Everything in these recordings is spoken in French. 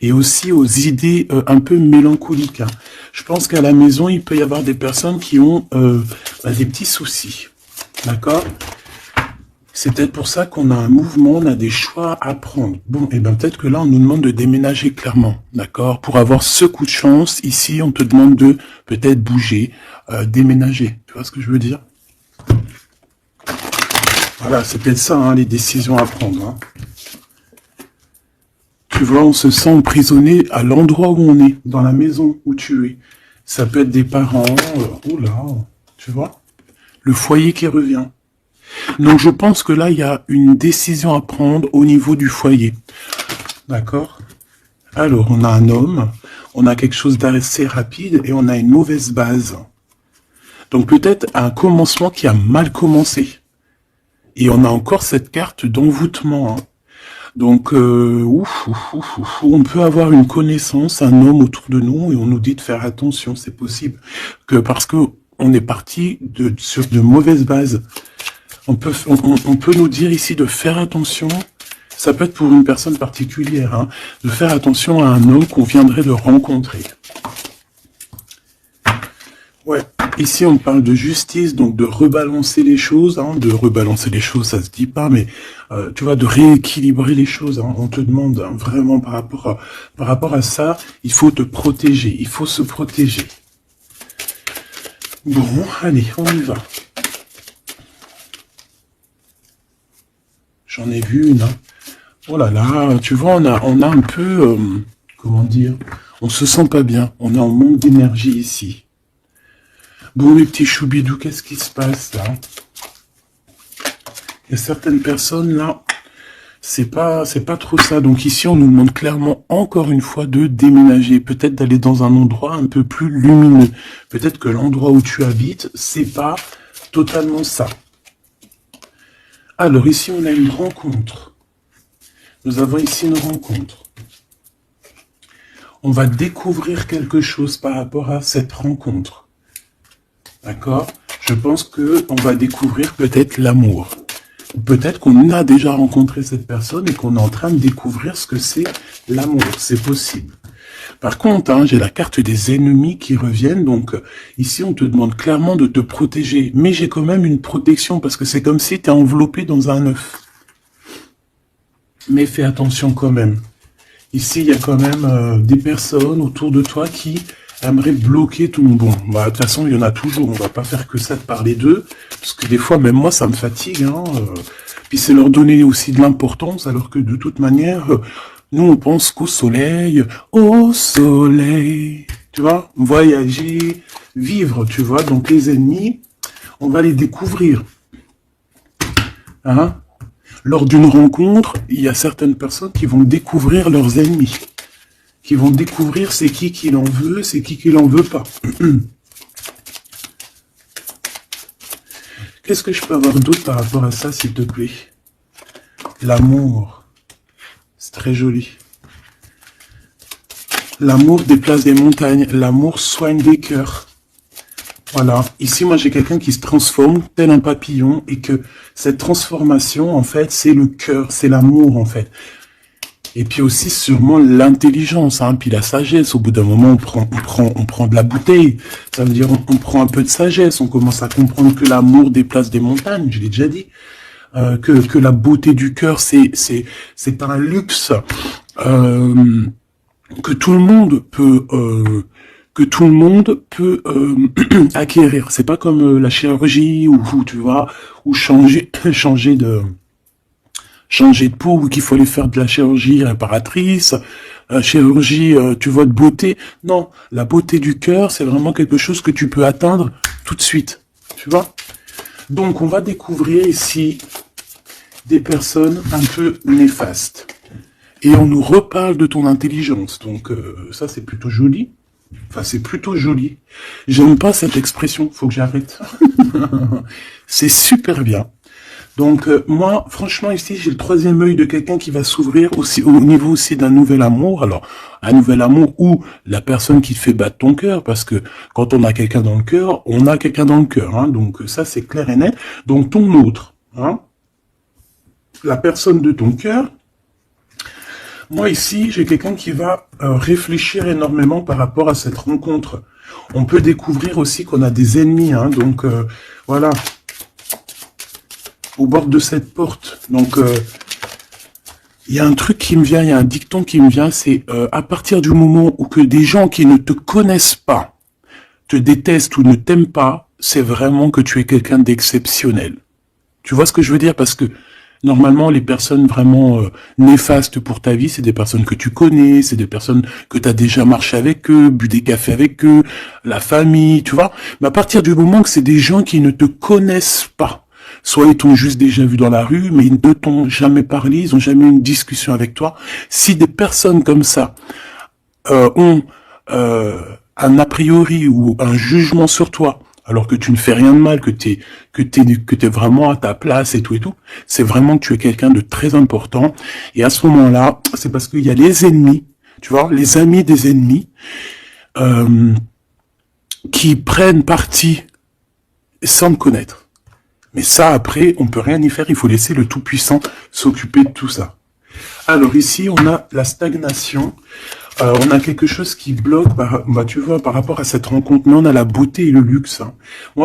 et aussi aux idées un peu mélancoliques, hein. Je pense qu'à la maison, il peut y avoir des personnes qui ont des petits soucis. D'accord? C'est peut-être pour ça qu'on a un mouvement, on a des choix à prendre. Bon, et bien peut-être que là, on nous demande de déménager clairement, d'accord? Pour avoir ce coup de chance, ici, on te demande de peut-être bouger, déménager. Tu vois ce que je veux dire? Voilà, c'est peut-être ça, hein, les décisions à prendre, hein. Tu vois, on se sent emprisonné à l'endroit où on est, dans la maison où tu es. Ça peut être des parents, oula, tu vois? Le foyer qui revient. Donc je pense que là, il y a une décision à prendre au niveau du foyer. D'accord? Alors, on a un homme, on a quelque chose d'assez rapide et on a une mauvaise base. Donc peut-être un commencement qui a mal commencé. Et on a encore cette carte d'envoûtement, hein. Donc, on peut avoir une connaissance, un homme autour de nous et on nous dit de faire attention, c'est possible. Que parce que on est parti sur de mauvaises bases. On peut nous dire ici de faire attention, ça peut être pour une personne particulière, hein, de faire attention à un homme qu'on viendrait de rencontrer. Ouais, ici on parle de justice, donc de rebalancer les choses, hein, de rebalancer les choses, ça se dit pas, mais tu vois, de rééquilibrer les choses, hein, on te demande, hein, vraiment par rapport à ça, il faut te protéger, il faut se protéger. Bon, allez, on y va. J'en ai vu une. Hein. Oh là là, tu vois, on a un peu, comment dire, on se sent pas bien. On est en manque d'énergie ici. Bon, les petits choubidous, qu'est-ce qui se passe là? Il y a certaines personnes là, c'est pas trop ça. Donc ici, on nous demande clairement, encore une fois, de déménager. Peut-être d'aller dans un endroit un peu plus lumineux. Peut-être que l'endroit où tu habites, c'est pas totalement ça. Alors ici, on a une rencontre. Nous avons ici une rencontre. On va découvrir quelque chose par rapport à cette rencontre. D'accord? Je pense qu'on va découvrir peut-être l'amour. Peut-être qu'on a déjà rencontré cette personne et qu'on est en train de découvrir ce que c'est l'amour. C'est possible. Par contre, hein, j'ai la carte des ennemis qui reviennent, donc ici on te demande clairement de te protéger, mais j'ai quand même une protection, parce que c'est comme si tu es enveloppé dans un œuf. Mais fais attention quand même. Ici, il y a quand même des personnes autour de toi qui aimeraient bloquer tout le monde. Bon, bah, de toute façon, il y en a toujours, on va pas faire que ça de parler d'eux, parce que des fois, même moi, ça me fatigue, hein, puis c'est leur donner aussi de l'importance, alors que de toute manière... nous, on pense qu'au soleil, tu vois, voyager, vivre, tu vois. Donc, les ennemis, on va les découvrir. Hein? Lors d'une rencontre, il y a certaines personnes qui vont découvrir leurs ennemis. Qui vont découvrir c'est qui l'en veut, c'est qui l'en veut pas. Qu'est-ce que je peux avoir d'autre par rapport à ça, s'il te plaît? L'amour. C'est très joli. L'amour déplace des montagnes. L'amour soigne des cœurs. Voilà. Ici, moi, j'ai quelqu'un qui se transforme tel un papillon et que cette transformation, en fait, c'est le cœur, c'est l'amour, en fait. Et puis aussi, sûrement, l'intelligence, hein, puis la sagesse. Au bout d'un moment, on prend de la bouteille. Ça veut dire, on prend un peu de sagesse. On commence à comprendre que l'amour déplace des montagnes. Je l'ai déjà dit. Que la beauté du cœur, c'est un luxe que tout le monde peut acquérir. C'est pas comme la chirurgie ou tu vois, ou changer de peau, ou qu'il faut aller faire de la chirurgie réparatrice, chirurgie, tu vois, de beauté. Non, la beauté du cœur, c'est vraiment quelque chose que tu peux atteindre tout de suite. Tu vois? Donc, on va découvrir ici des personnes un peu néfastes. Et on nous reparle de ton intelligence. Donc, ça, c'est plutôt joli. Enfin, c'est plutôt joli. J'aime pas cette expression. Faut que j'arrête. C'est super bien. Donc, moi, franchement, ici, j'ai le troisième œil de quelqu'un qui va s'ouvrir aussi au niveau aussi d'un nouvel amour. Alors, un nouvel amour ou la personne qui te fait battre ton cœur, parce que quand on a quelqu'un dans le cœur, on a quelqu'un dans le cœur. Hein, donc, ça, c'est clair et net. Donc, ton autre, hein, la personne de ton cœur, Moi ici, j'ai quelqu'un qui va réfléchir énormément par rapport à cette rencontre. On peut découvrir aussi qu'on a des ennemis, hein, donc voilà, au bord de cette porte. Donc il y a un truc qui me vient, il y a un dicton qui me vient, c'est à partir du moment où que des gens qui ne te connaissent pas te détestent ou ne t'aiment pas, c'est vraiment que tu es quelqu'un d'exceptionnel. Tu vois ce que je veux dire? Parce que normalement, les personnes vraiment néfastes pour ta vie, c'est des personnes que tu connais, c'est des personnes que tu as déjà marché avec eux, bu des cafés avec eux, la famille, tu vois. Mais à partir du moment que c'est des gens qui ne te connaissent pas, soit ils t'ont juste déjà vu dans la rue, mais ils ne t'ont jamais parlé, ils n'ont jamais eu une discussion avec toi. Si des personnes comme ça ont un a priori ou un jugement sur toi, alors que tu ne fais rien de mal, que t'es vraiment à ta place et tout, c'est vraiment que tu es quelqu'un de très important. Et à ce moment-là, c'est parce qu'il y a les ennemis, tu vois, les amis des ennemis, qui prennent parti sans te connaître. Mais ça, après, on peut rien y faire, il faut laisser le Tout-Puissant s'occuper de tout ça. Alors ici, on a la stagnation. On a quelque chose qui bloque, tu vois, par rapport à cette rencontre. Mais on a la beauté et le luxe. Hein.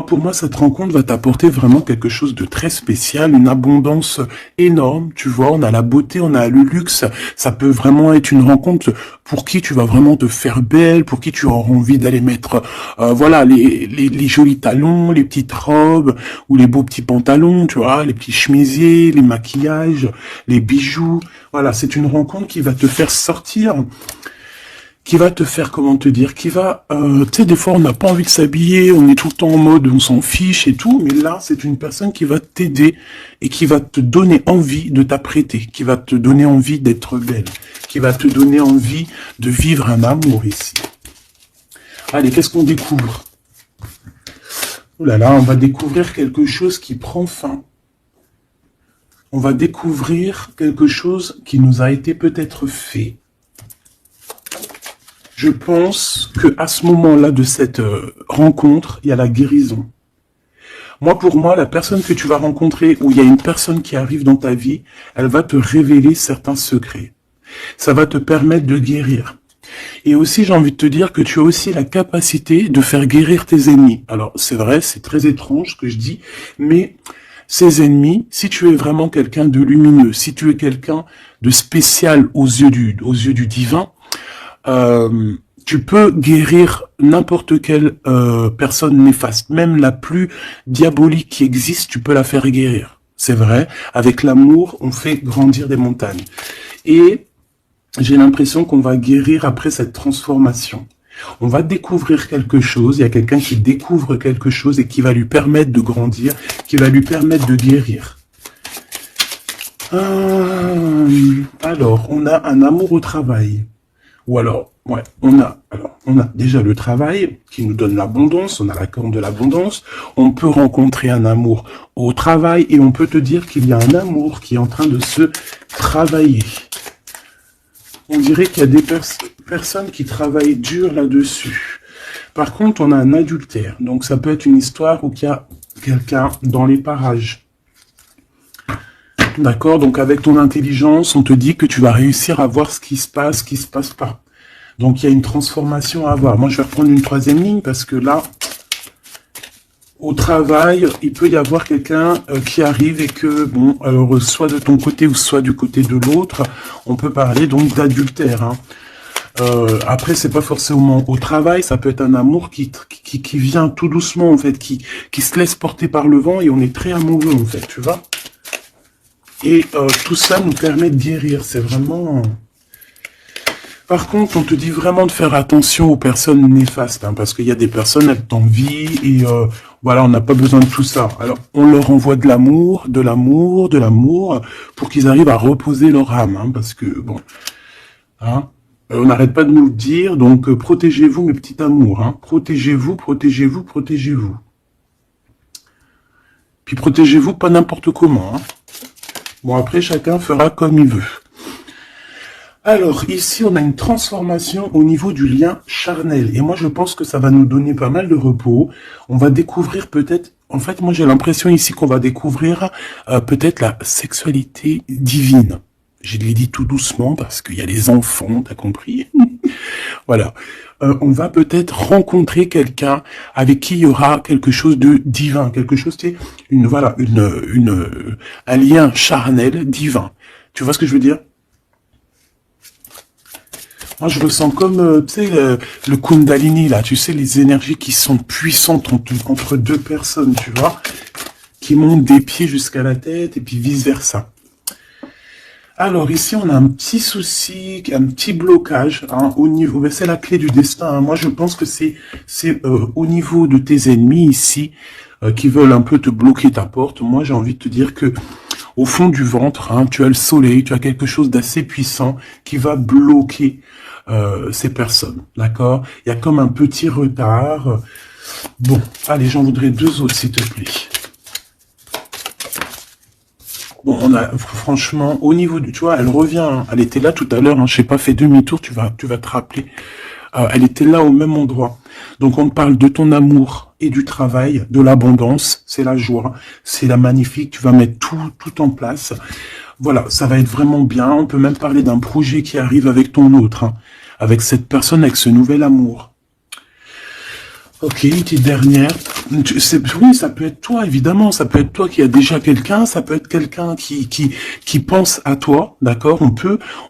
Pour moi, cette rencontre va t'apporter vraiment quelque chose de très spécial, une abondance énorme. Tu vois, on a la beauté, on a le luxe. Ça peut vraiment être une rencontre pour qui tu vas vraiment te faire belle, pour qui tu auras envie d'aller mettre, voilà, les jolis talons, les petites robes ou les beaux petits pantalons, tu vois, les petits chemisiers, les maquillages, les bijoux. Voilà, c'est une rencontre qui va te faire sortir, qui va te faire, comment te dire, qui va, tu sais, des fois on n'a pas envie de s'habiller, on est tout le temps en mode, on s'en fiche et tout, mais là c'est une personne qui va t'aider et qui va te donner envie de t'apprêter, qui va te donner envie d'être belle, qui va te donner envie de vivre un amour ici. Allez, qu'est-ce qu'on découvre? Ouh là là, on va découvrir quelque chose qui prend fin. On va découvrir quelque chose qui nous a été peut-être fait. Je pense que à ce moment-là de cette rencontre, il y a la guérison. Pour moi, la personne que tu vas rencontrer, ou il y a une personne qui arrive dans ta vie, elle va te révéler certains secrets. Ça va te permettre de guérir. Et aussi, j'ai envie de te dire que tu as aussi la capacité de faire guérir tes ennemis. Alors, c'est vrai, c'est très étrange ce que je dis, mais ces ennemis, si tu es vraiment quelqu'un de lumineux, si tu es quelqu'un de spécial aux yeux du divin, tu peux guérir n'importe quelle personne néfaste, même la plus diabolique qui existe, tu peux la faire guérir. C'est vrai, avec l'amour, on fait grandir des montagnes. Et j'ai l'impression qu'on va guérir après cette transformation. On va découvrir quelque chose, il y a quelqu'un qui découvre quelque chose et qui va lui permettre de grandir, qui va lui permettre de guérir. Alors, on a un amour au travail. Ou alors, ouais, on a déjà le travail qui nous donne l'abondance, on a la corne de l'abondance, on peut rencontrer un amour au travail et on peut te dire qu'il y a un amour qui est en train de se travailler. On dirait qu'il y a des personnes qui travaillent dur là-dessus. Par contre, on a un adultère. Donc, ça peut être une histoire où il y a quelqu'un dans les parages. D'accord? Donc, avec ton intelligence, on te dit que tu vas réussir à voir ce qui se passe pas. Donc, il y a une transformation à avoir. Moi, je vais reprendre une troisième ligne parce que là, au travail, il peut y avoir quelqu'un qui arrive et que, bon, alors soit de ton côté ou soit du côté de l'autre, on peut parler donc d'adultère. Hein. Après, c'est pas forcément au travail, ça peut être un amour qui vient tout doucement, en fait, qui se laisse porter par le vent et on est très amoureux, en fait, tu vois. Et tout ça nous permet de guérir, c'est vraiment... Par contre, on te dit vraiment de faire attention aux personnes néfastes, hein, parce qu'il y a des personnes, elles t'envient et voilà, on n'a pas besoin de tout ça. Alors, on leur envoie de l'amour, pour qu'ils arrivent à reposer leur âme, hein, parce que, bon, hein, on n'arrête pas de nous le dire, donc protégez-vous, mes petits amours, hein, protégez-vous. Puis protégez-vous pas n'importe comment, hein. Bon, après, chacun fera comme il veut. Alors, ici, on a une transformation au niveau du lien charnel. Et moi, je pense que ça va nous donner pas mal de repos. On va découvrir peut-être... En fait, moi, j'ai l'impression ici qu'on va découvrir peut-être la sexualité divine. Je l'ai dit tout doucement parce qu'il y a les enfants, t'as compris? Voilà. On va peut-être rencontrer quelqu'un avec qui il y aura quelque chose de divin, quelque chose, tu sais, un lien charnel divin. Tu vois ce que je veux dire? Moi, je ressens comme, tu sais, le Kundalini, là, tu sais, les énergies qui sont puissantes entre deux personnes, tu vois, qui montent des pieds jusqu'à la tête et puis vice-versa. Alors, ici, on a un petit souci, un petit blocage, hein, au niveau, c'est la clé du destin, hein. Moi, je pense que c'est au niveau de tes ennemis, ici, qui veulent un peu te bloquer ta porte. Moi, j'ai envie de te dire que, au fond du ventre, hein, tu as le soleil, tu as quelque chose d'assez puissant qui va bloquer ces personnes, d'accord? Il y a comme un petit retard. Bon, allez, j'en voudrais deux autres, s'il te plaît. Bon, on a, franchement, au niveau du, tu vois, elle revient, hein. Elle était là tout à l'heure, hein, je sais pas, fais demi-tour, tu vas te rappeler. Elle était là au même endroit. Donc on parle de ton amour et du travail, de l'abondance, c'est la joie, c'est la magnifique, tu vas mettre tout en place. Voilà, ça va être vraiment bien. On peut même parler d'un projet qui arrive avec ton autre, hein, avec cette personne, avec ce nouvel amour. Ok, une petite dernière. Oui, ça peut être toi, évidemment. Ça peut être toi qui a déjà quelqu'un. Ça peut être quelqu'un qui pense à toi, d'accord. On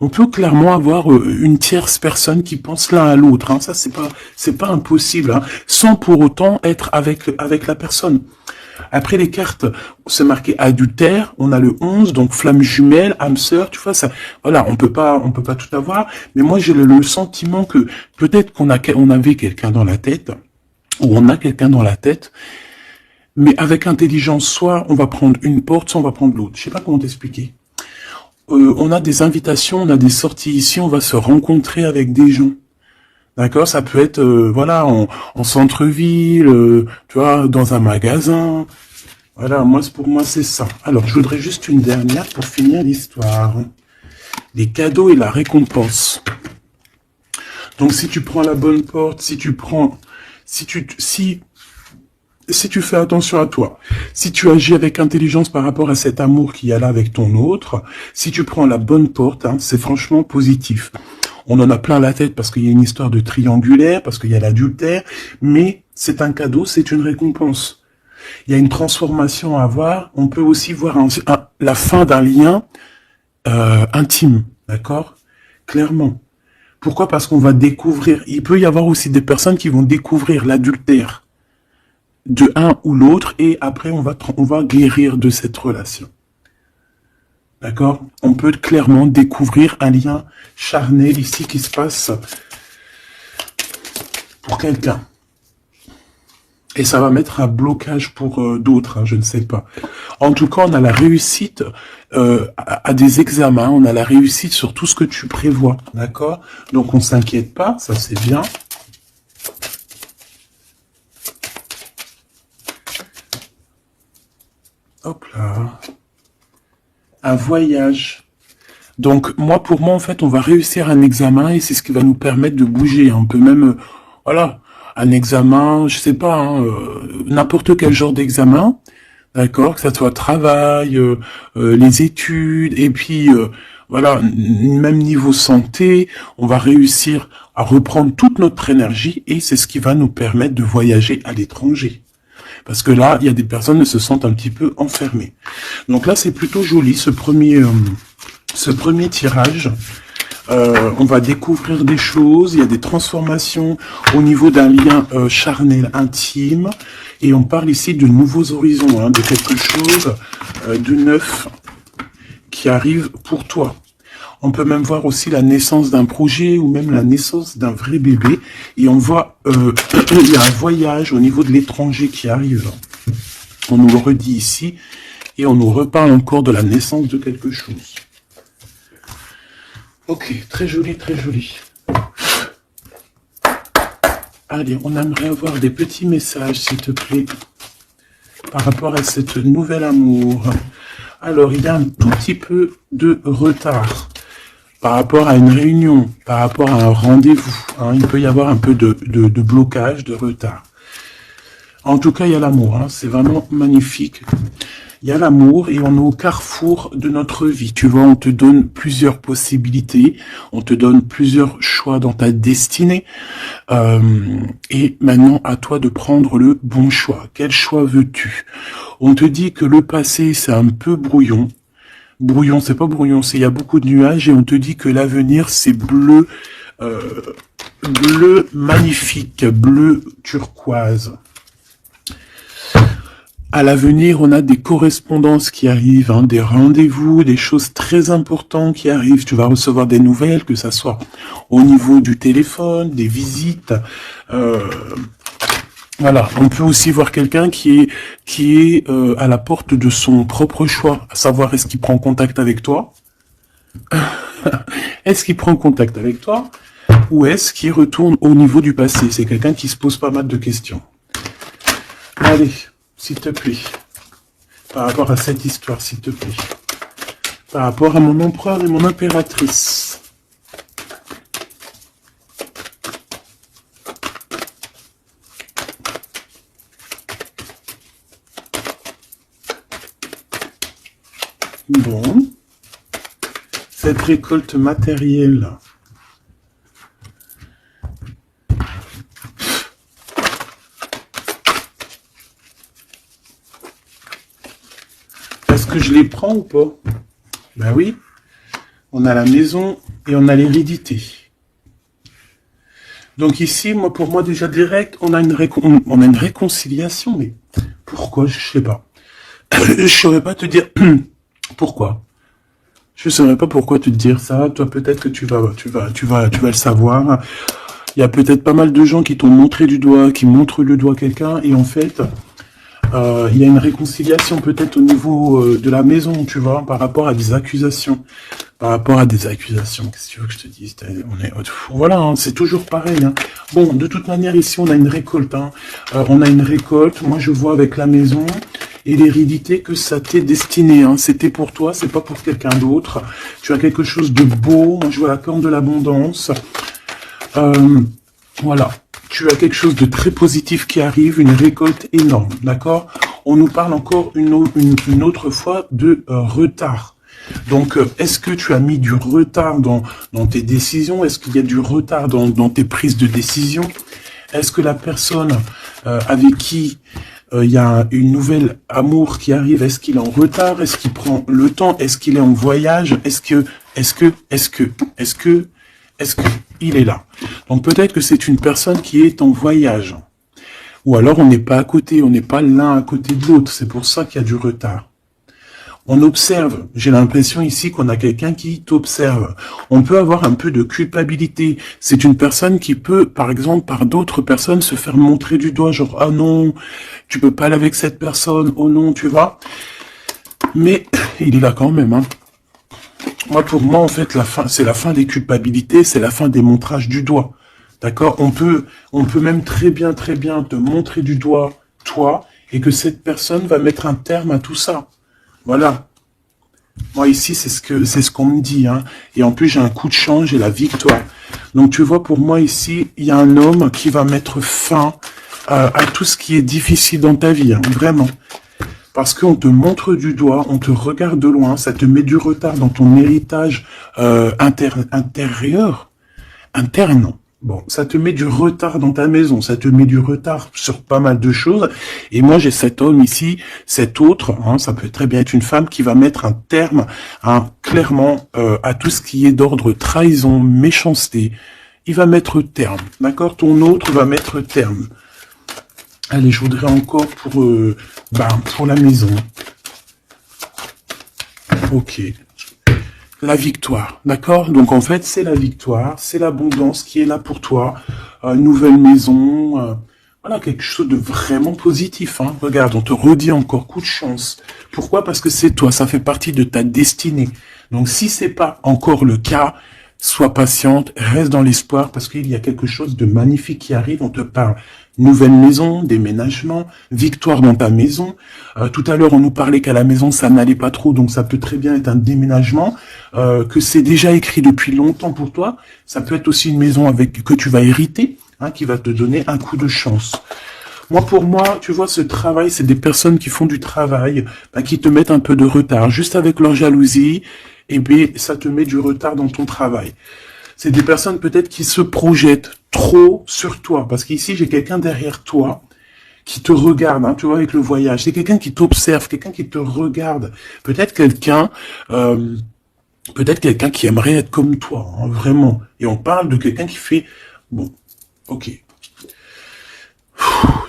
peut clairement avoir une tierce personne qui pense l'un à l'autre, hein. Ça, c'est pas impossible, hein, sans pour autant être avec la personne. Après les cartes, c'est marqué adultère, on a le 11, donc flamme jumelle, âme sœur, tu vois, ça, voilà, on peut pas tout avoir, mais moi j'ai le sentiment que peut-être on avait quelqu'un dans la tête, ou on a quelqu'un dans la tête, mais avec intelligence, soit on va prendre une porte, soit on va prendre l'autre. Je sais pas comment t'expliquer. On a des invitations, on a des sorties ici, on va se rencontrer avec des gens. D'accord, ça peut être, voilà, en centre-ville, tu vois, dans un magasin. Voilà, pour moi, c'est ça. Alors, je voudrais juste une dernière pour finir l'histoire. Les cadeaux et la récompense. Donc, si tu prends la bonne porte, si tu fais attention à toi, si tu agis avec intelligence par rapport à cet amour qu'il y a là avec ton autre, si tu prends la bonne porte, hein, c'est franchement positif. On en a plein la tête parce qu'il y a une histoire de triangulaire, parce qu'il y a l'adultère, mais c'est un cadeau, c'est une récompense. Il y a une transformation à avoir. On peut aussi voir la fin d'un lien intime, d'accord? Clairement. Pourquoi? Parce qu'on va découvrir. Il peut y avoir aussi des personnes qui vont découvrir l'adultère de un ou l'autre, et après on va guérir de cette relation. D'accord? On peut clairement découvrir un lien charnel ici qui se passe pour quelqu'un. Et ça va mettre un blocage pour d'autres, hein, je ne sais pas. En tout cas, on a la réussite à des examens, on a la réussite sur tout ce que tu prévois, d'accord? Donc on s'inquiète pas, ça c'est bien. Hop là. Un voyage. Donc, pour moi, en fait, on va réussir un examen et c'est ce qui va nous permettre de bouger. On peut même, voilà, un examen, je sais pas, hein, n'importe quel genre d'examen, d'accord, que ça soit travail, les études, et puis, voilà, même niveau santé, on va réussir à reprendre toute notre énergie et c'est ce qui va nous permettre de voyager à l'étranger. Parce que là, il y a des personnes qui se sentent un petit peu enfermées. Donc là, c'est plutôt joli, ce premier tirage. On va découvrir des choses, il y a des transformations au niveau d'un lien charnel intime. Et on parle ici de nouveaux horizons, hein, de quelque chose de neuf qui arrive pour toi. On peut même voir aussi la naissance d'un projet ou même la naissance d'un vrai bébé. Et on voit, il y a un voyage au niveau de l'étranger qui arrive. On nous le redit ici. Et on nous reparle encore de la naissance de quelque chose. Ok, très joli, très joli. Allez, on aimerait avoir des petits messages, s'il te plaît, par rapport à cette nouvelle amour. Alors, il y a un tout petit peu de retard par rapport à une réunion, par rapport à un rendez-vous, hein. Il peut y avoir un peu de blocage, de retard. En tout cas, il y a l'amour, hein. C'est vraiment magnifique. il y a l'amour et on est au carrefour de notre vie. Tu vois, on te donne plusieurs possibilités, on te donne plusieurs choix dans ta destinée. Et maintenant, à toi de prendre le bon choix. Quel choix veux-tu? On te dit que le passé, c'est un peu brouillon. Brouillon, c'est pas brouillon, c'est il y a beaucoup de nuages et on te dit que l'avenir, c'est bleu, bleu magnifique, bleu turquoise. À l'avenir, on a des correspondances qui arrivent, hein, des rendez-vous, des choses très importantes qui arrivent. Tu vas recevoir des nouvelles, que ça soit au niveau du téléphone, des visites. Voilà, on peut aussi voir quelqu'un qui est à la porte de son propre choix, à savoir est-ce qu'il prend contact avec toi, est-ce qu'il prend contact avec toi, ou est-ce qu'il retourne au niveau du passé. C'est quelqu'un qui se pose pas mal de questions. Allez. S'il te plaît, par rapport à cette histoire, s'il te plaît, par rapport à mon empereur et mon impératrice. Bon, cette récolte matérielle. Est-ce que je les prends ou pas? Ben oui, on a la maison et on a l'hérédité. Donc ici, moi, pour moi, déjà direct, on a une réconciliation, mais pourquoi? Je sais pas. Je saurais pas te dire pourquoi. Je saurais pas pourquoi te dire ça. Toi, peut-être que tu vas le savoir. Il y a peut-être pas mal de gens qui t'ont montré du doigt, qui montrent le doigt à quelqu'un, et en fait, il y a une réconciliation peut-être au niveau de la maison, tu vois, par rapport à des accusations. Par rapport à des accusations, qu'est-ce que tu veux que je te dise? Voilà, hein, c'est toujours pareil. Hein. Bon, de toute manière, ici, on a une récolte. Hein. On a une récolte. Moi, je vois avec la maison et l'hérédité que ça t'est destiné. Hein. C'était pour toi, c'est pas pour quelqu'un d'autre. Tu as quelque chose de beau. Moi, je vois la corne de l'abondance. Voilà. Tu as quelque chose de très positif qui arrive, une récolte énorme, d'accord? On nous parle encore une autre fois de retard. Donc, est-ce que tu as mis du retard dans tes décisions? Est-ce qu'il y a du retard dans tes prises de décision? Est-ce que la personne avec qui il y a une nouvelle amour qui arrive, est-ce qu'il est en retard? Est-ce qu'il prend le temps? Est-ce qu'il est en voyage? Est-ce que il est là? Donc peut-être que c'est une personne qui est en voyage. Ou alors on n'est pas à côté, on n'est pas l'un à côté de l'autre. C'est pour ça qu'il y a du retard. On observe, j'ai l'impression ici qu'on a quelqu'un qui t'observe. On peut avoir un peu de culpabilité. C'est une personne qui peut, par exemple, par d'autres personnes, se faire montrer du doigt, genre, ah non, tu peux pas aller avec cette personne, oh non, tu vois. Mais il est là quand même, hein. Moi, pour moi, en fait, c'est la fin des culpabilités, c'est la fin des montrages du doigt. D'accord? On peut même très bien te montrer du doigt, toi, et que cette personne va mettre un terme à tout ça. Voilà. Moi, ici, c'est ce qu'on me dit, hein. Et en plus, j'ai un coup de chance, j'ai la victoire. Donc, tu vois, pour moi, ici, il y a un homme qui va mettre fin à tout ce qui est difficile dans ta vie, hein, vraiment. Parce qu'on te montre du doigt, on te regarde de loin, ça te met du retard dans ton héritage interne. Bon, ça te met du retard dans ta maison, ça te met du retard sur pas mal de choses. Et moi, j'ai cet homme ici, cet autre, hein, ça peut très bien être une femme qui va mettre un terme, hein, clairement, à tout ce qui est d'ordre trahison, méchanceté. Il va mettre terme, d'accord? Ton autre va mettre terme. Allez, je voudrais encore pour la maison. Ok. La victoire, d'accord? Donc en fait, c'est la victoire, c'est l'abondance qui est là pour toi. Nouvelle maison, voilà, quelque chose de vraiment positif. Hein. Regarde, on te redit encore coup de chance. Pourquoi? Parce que c'est toi, ça fait partie de ta destinée. Donc si c'est pas encore le cas, sois patiente, reste dans l'espoir parce qu'il y a quelque chose de magnifique qui arrive. On te parle nouvelle maison, déménagement, victoire dans ta maison. Tout à l'heure, on nous parlait qu'à la maison, ça n'allait pas trop, donc ça peut très bien être un déménagement, que c'est déjà écrit depuis longtemps pour toi. Ça peut être aussi une maison que tu vas hériter, hein, qui va te donner un coup de chance. Moi, pour moi, tu vois, ce travail, c'est des personnes qui font du travail, bah, qui te mettent un peu de retard. Juste avec leur jalousie, et bien, ça te met du retard dans ton travail. C'est des personnes peut-être qui se projettent trop sur toi. Parce qu'ici, j'ai quelqu'un derrière toi qui te regarde, hein, tu vois, avec le voyage. C'est quelqu'un qui t'observe, quelqu'un qui te regarde. Peut-être quelqu'un... peut-être quelqu'un qui aimerait être comme toi, hein, vraiment. Et on parle de quelqu'un qui fait... Bon, ok.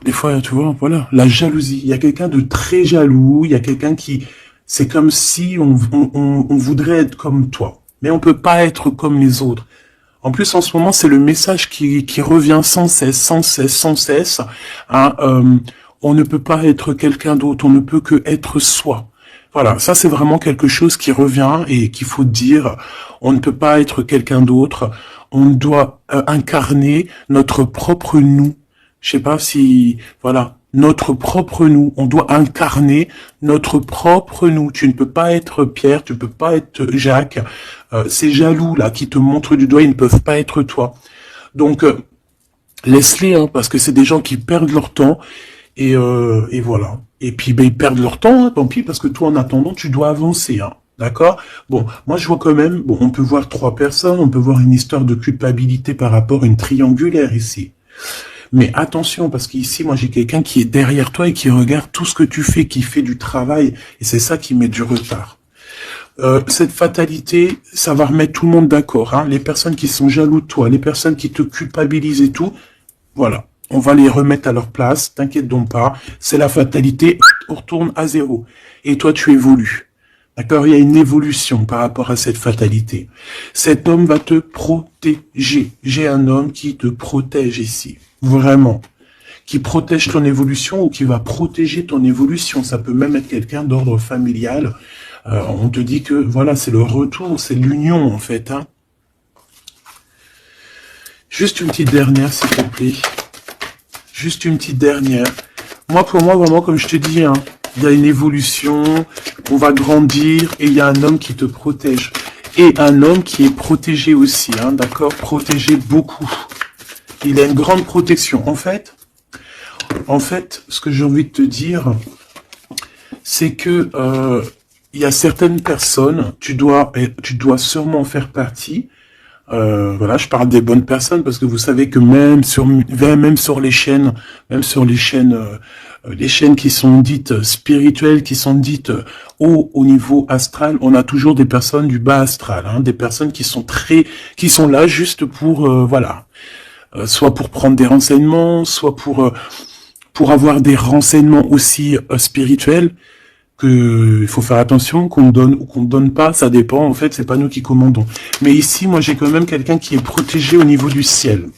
Des fois, tu vois, voilà, la jalousie. Il y a quelqu'un de très jaloux, il y a quelqu'un qui... C'est comme si on voudrait être comme toi. Mais on peut pas être comme les autres. En plus, en ce moment, c'est le message qui revient sans cesse, sans cesse, sans cesse. Hein, on ne peut pas être quelqu'un d'autre, on ne peut que être soi. Voilà, ça c'est vraiment quelque chose qui revient et qu'il faut dire. On ne peut pas être quelqu'un d'autre. On doit incarner notre propre nous. Je sais pas si, voilà, notre propre nous. On doit incarner notre propre nous. Tu ne peux pas être Pierre, tu ne peux pas être Jacques. Ces jaloux là qui te montrent du doigt, ils ne peuvent pas être toi. Donc laisse-les, hein, parce que c'est des gens qui perdent leur temps et voilà. Et puis ben, ils perdent leur temps, hein, tant pis, parce que toi en attendant tu dois avancer. Hein. D'accord. Bon, moi je vois quand même, bon, on peut voir 3 personnes, on peut voir une histoire de culpabilité par rapport à une triangulaire ici. Mais attention, parce qu'ici, moi, j'ai quelqu'un qui est derrière toi et qui regarde tout ce que tu fais, qui fait du travail. Et c'est ça qui met du retard. Cette fatalité, ça va remettre tout le monde d'accord. Hein. Les personnes qui sont jaloux de toi, les personnes qui te culpabilisent et tout, voilà. On va les remettre à leur place. T'inquiète donc pas. C'est la fatalité. On retourne à zéro. Et toi, tu évolues. D'accord? Il y a une évolution par rapport à cette fatalité. Cet homme va te protéger. J'ai un homme qui te protège ici. Vraiment. Qui protège ton évolution ou qui va protéger ton évolution. Ça peut même être quelqu'un d'ordre familial. On te dit que, voilà, c'est le retour, c'est l'union, en fait. Hein. Juste une petite dernière, s'il te plaît. Juste une petite dernière. Moi, pour moi, vraiment, comme je te dis, hein, il y a une évolution, on va grandir, et il y a un homme qui te protège. Et un homme qui est protégé aussi, hein, d'accord? Protégé beaucoup. Il a une grande protection. En fait, ce que j'ai envie de te dire, c'est que il y a certaines personnes, tu dois sûrement faire partie. Voilà, je parle des bonnes personnes parce que vous savez que même sur les chaînes, les chaînes qui sont dites spirituelles, qui sont dites au niveau astral, on a toujours des personnes du bas astral, hein, des personnes qui sont là juste pour voilà. Soit pour prendre des renseignements, soit pour avoir des renseignements aussi spirituels, que il faut faire attention, qu'on donne ou qu'on ne donne pas, ça dépend, en fait, c'est pas nous qui commandons. Mais ici, moi, j'ai quand même quelqu'un qui est protégé au niveau du ciel.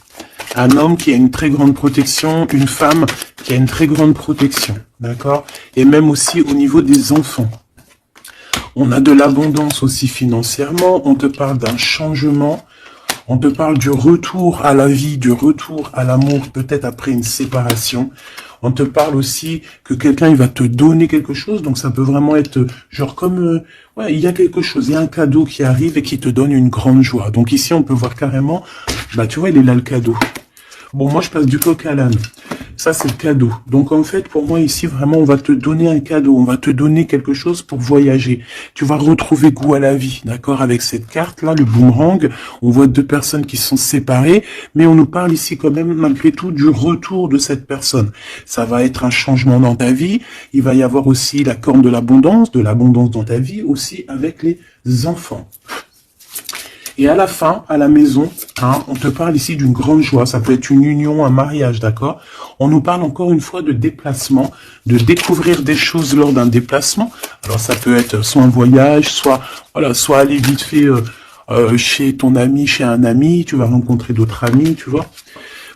Un homme qui a une très grande protection, une femme qui a une très grande protection, d'accord? Et même aussi au niveau des enfants. On a de l'abondance aussi financièrement, on te parle d'un changement. On te parle du retour à la vie, du retour à l'amour, peut-être après une séparation. On te parle aussi que quelqu'un il va te donner quelque chose, donc ça peut vraiment être genre comme ouais, il y a quelque chose, il y a un cadeau qui arrive et qui te donne une grande joie. Donc ici on peut voir carrément, bah tu vois il est là le cadeau. Bon moi je passe du coq à l'âne. Ça c'est le cadeau. Donc en fait pour moi ici vraiment on va te donner un cadeau, on va te donner quelque chose pour voyager. Tu vas retrouver goût à la vie, d'accord? Avec cette carte là, le boomerang, on voit 2 personnes qui sont séparées, mais on nous parle ici quand même malgré tout du retour de cette personne. Ça va être un changement dans ta vie, il va y avoir aussi la corne de l'abondance dans ta vie aussi avec les enfants. Et à la fin, à la maison, hein, on te parle ici d'une grande joie. Ça peut être une union, un mariage, d'accord? On nous parle encore une fois de déplacement, de découvrir des choses lors d'un déplacement. Alors ça peut être soit un voyage, soit voilà, soit aller vite fait chez ton ami, chez un ami. Tu vas rencontrer d'autres amis, tu vois.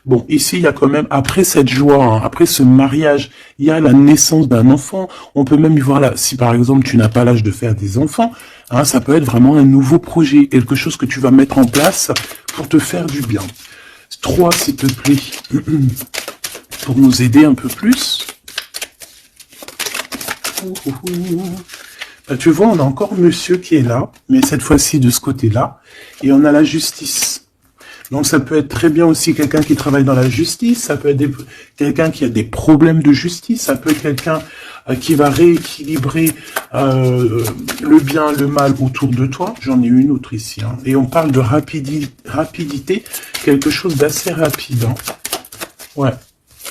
Bon, ici, il y a quand même, après cette joie, hein, après ce mariage, il y a la naissance d'un enfant. On peut même y voir là, si par exemple, tu n'as pas l'âge de faire des enfants, hein, ça peut être vraiment un nouveau projet, quelque chose que tu vas mettre en place pour te faire du bien. 3, s'il te plaît, pour nous aider un peu plus. Tu vois, on a encore monsieur qui est là, mais cette fois-ci de ce côté-là, et on a la justice. Donc ça peut être très bien aussi quelqu'un qui travaille dans la justice, ça peut être quelqu'un qui a des problèmes de justice, ça peut être quelqu'un qui va rééquilibrer le bien, le mal autour de toi. J'en ai une autre ici. Hein. Et on parle de rapidité, quelque chose d'assez rapide. Hein. Ouais.